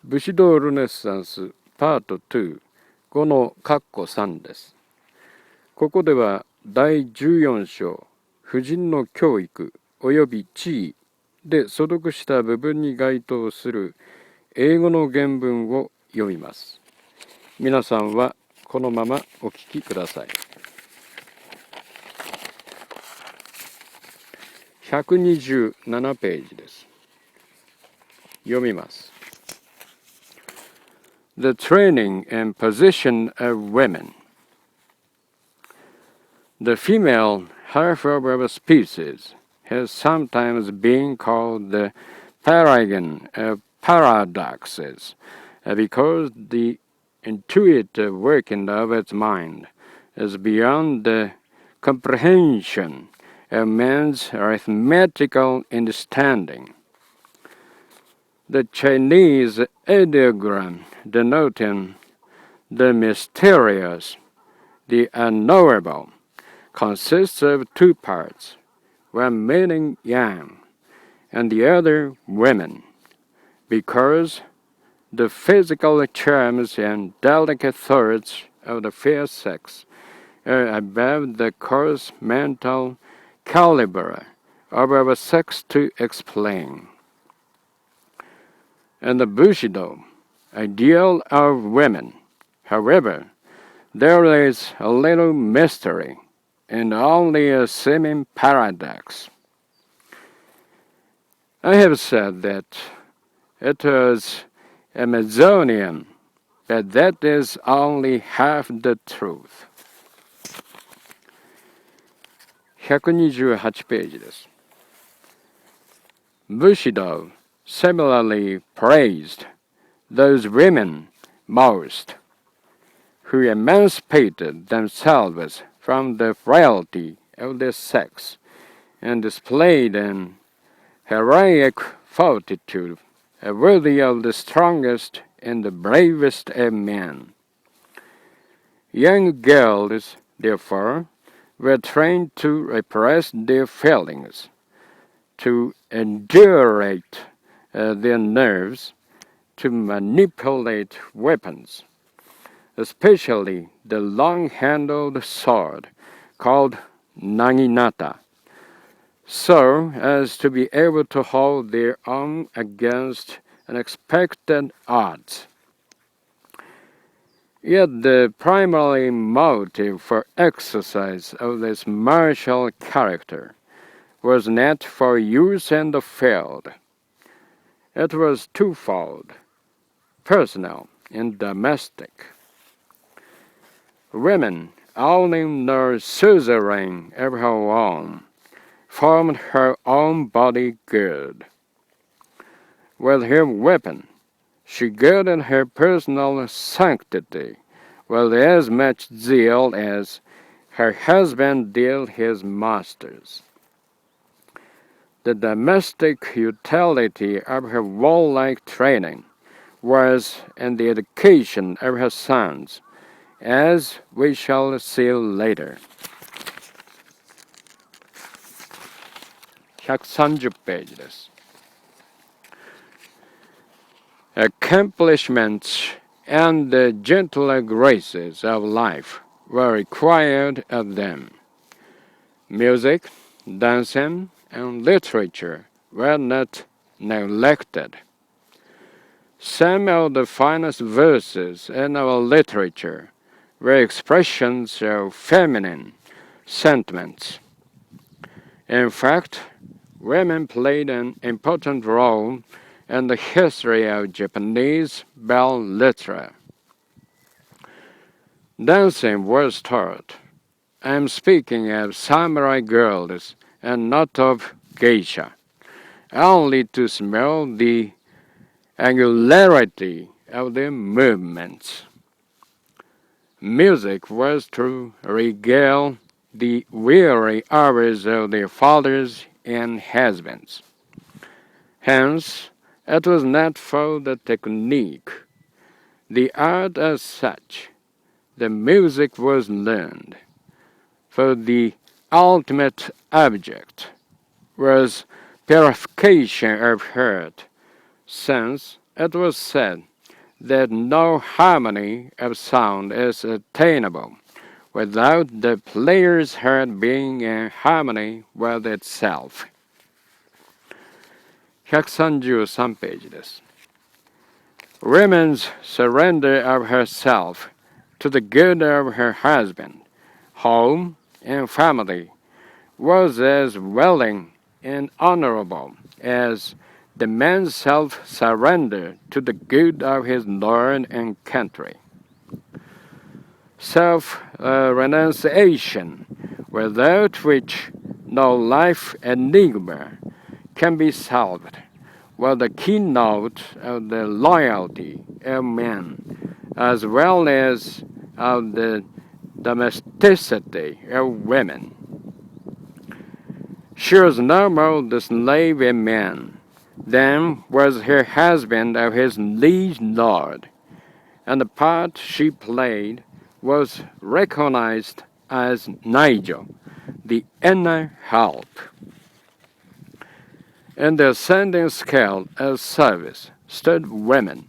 武士道ルネサンスPartⅡこの括弧3です。ここでは第14章婦人の教育および地位で所読した部分に該当する英語の原文を読みます。皆さんはこのままお聞きください。127ページです。読みます。The training and position of women. The female half of our species has sometimes been called the paragon of paradoxes because the intuitive working of its mind is beyond the comprehension of man's arithmetical understanding. The Chinese ideogram denoting the mysterious, the unknowable, consists of two parts, one meaning yang, and the other women, because the physical charms and delicate thoughts of the fair sex are above the coarse mental caliber of our sex to explain. In the Bushido ideal of women, however, there is a little mystery and only a seeming paradox. I have said that it was Amazonian, but that is only half the truth. 128ページです。Bushido similarly praised those women most who emancipated themselves from the frailty of their sex and displayed an heroic fortitude worthy of the strongest and the bravest of men. Young girls, therefore, were trained to repress their feelings, to endurate their nerves, to manipulate weapons, especially the long-handled sword called naginata, so as to be able to hold their own against unexpected odds. Yet the primary motive for exercise of this martial character was not for use in the field. It was twofold, personal and domestic. Women, owning no suzerain of her own, formed her own body good. With her weapon, she guarded her personal sanctity with as much zeal as her husband did his master's. The domestic utility of her warlike training was in the education of her sons, as we shall see later. 130ページです。Accomplishments and the gentler graces of life were required of them. Music, dancing, and literature were not neglected. Some of the finest verses in our literature were expressions of feminine sentiments. In fact, women played an important role in the history of Japanese belles lettres. Dancing was taught. I am speaking of samurai girls and not of geisha, only to smell the angularity of their movements. Music was to regale the weary hours of their fathers and husbands. Hence, it was not for the technique, the art as such. The music was learned, for the ultimate object was purification of heart, since it was said that no harmony of sound is attainable without the player's heart being in harmony with itself. 133ページです。Women's surrender of herself to the good of her husband, home, and family was as willing and honorable as the man's self-surrender to the good of his lord and country. Self-renunciation, without which no life enigma can be solved, was the keynote of the loyalty of men, as well as of the domesticity of women. She was no more the slave of man than was her husband of his liege lord, and the part she played was recognized as Nigel, the inner help. In the ascending scale of service stood women,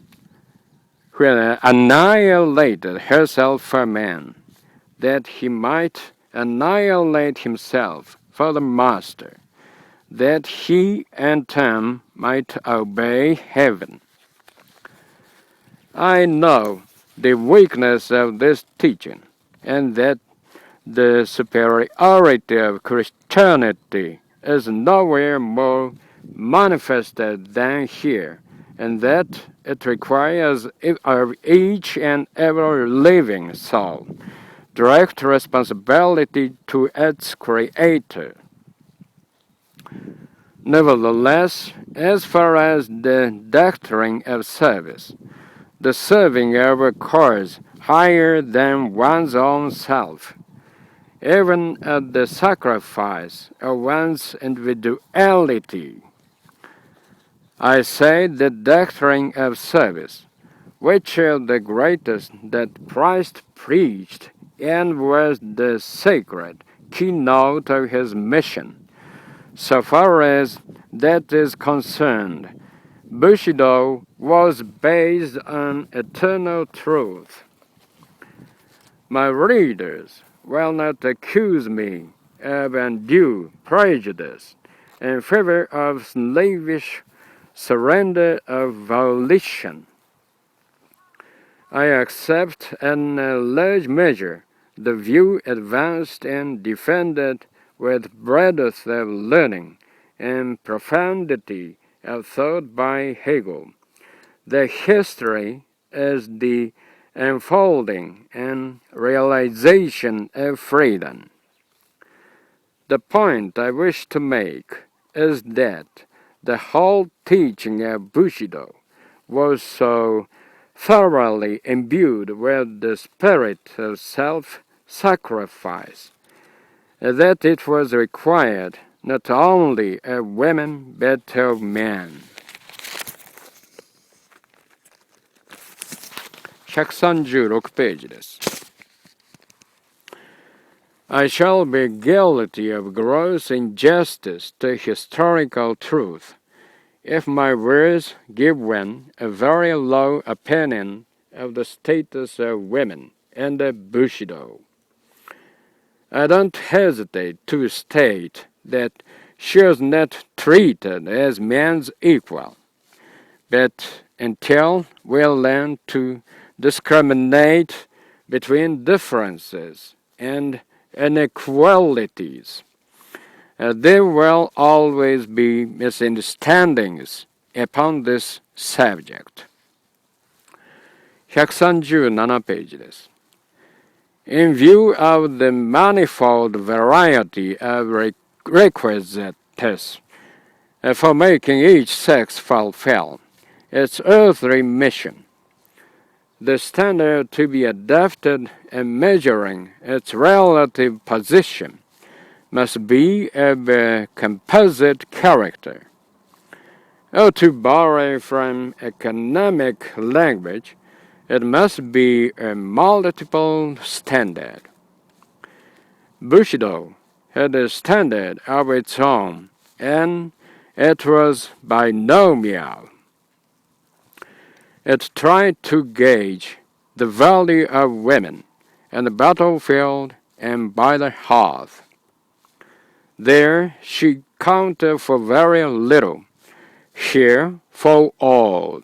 who annihilated herself for man, that he might annihilate himself for the master, that he in turn might obey heaven. I know the weakness of this teaching, and that the superiority of Christianity is nowhere more manifested than here, and that it requires of each and every living soul direct responsibility to its Creator. Nevertheless, as far as the doctrine of service, the serving of a cause higher than one's own self, even at the sacrifice of one's individuality, I say the doctrine of service, which is the greatest that Christ preached and was the sacred keynote of his mission. So far as that is concerned, Bushido was based on eternal truth. My readers will not accuse me of undue prejudice in favor of slavish surrender of volition. I accept in a large measure the view advanced and defended with breadth of learning and profundity of thought by Hegel. The history is the unfolding and realization of freedom. The point I wish to make is that the whole teaching of Bushido was so thoroughly imbued with the spirit of self-sacrifice that it was required not only of women but of men. 136ページです。I shall be guilty of gross injustice to historical truth if my words give one a very low opinion of the status of women in the Bushido. I don't hesitate to state that she was not treated as man's equal, but until we learn to discriminate between differences and inequalities, there will always be misunderstandings upon this subject. 137ページです。In view of the manifold variety of requisites for making each sex fulfill its earthly mission, the standard to be adopted in measuring its relative position must be of a composite character. Or to borrow from economic language, it must be a multiple standard. Bushido had a standard of its own, and it was binomial. It tried to gauge the value of women on the battlefield and by the hearth. There she counted for very little, here for all.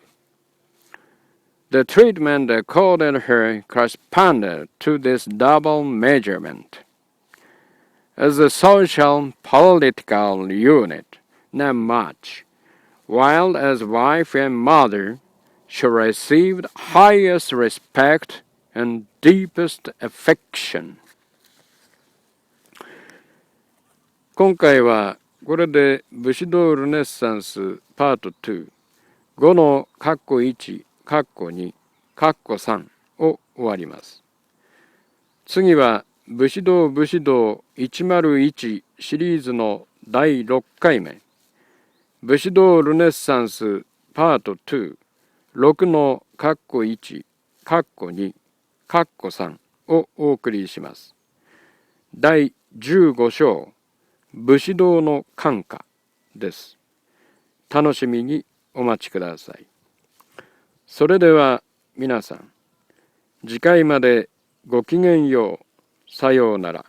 The treatment accorded her corresponded to this double measurement. As a social political unit, not much, while as wife and mother, she received highest respect and deepest affection. 今回はこれで武士道ルネッサンスパート2、5の括弧1、括弧2、括弧3を終わります。次は武士道101シリーズの第6回目、武士道ルネッサンスパート2、6の括弧1、括弧2、括弧3をお送りします。第15章、武士道の感化です。楽しみにお待ちください。それでは皆さん、次回までごきげんよう。さようなら。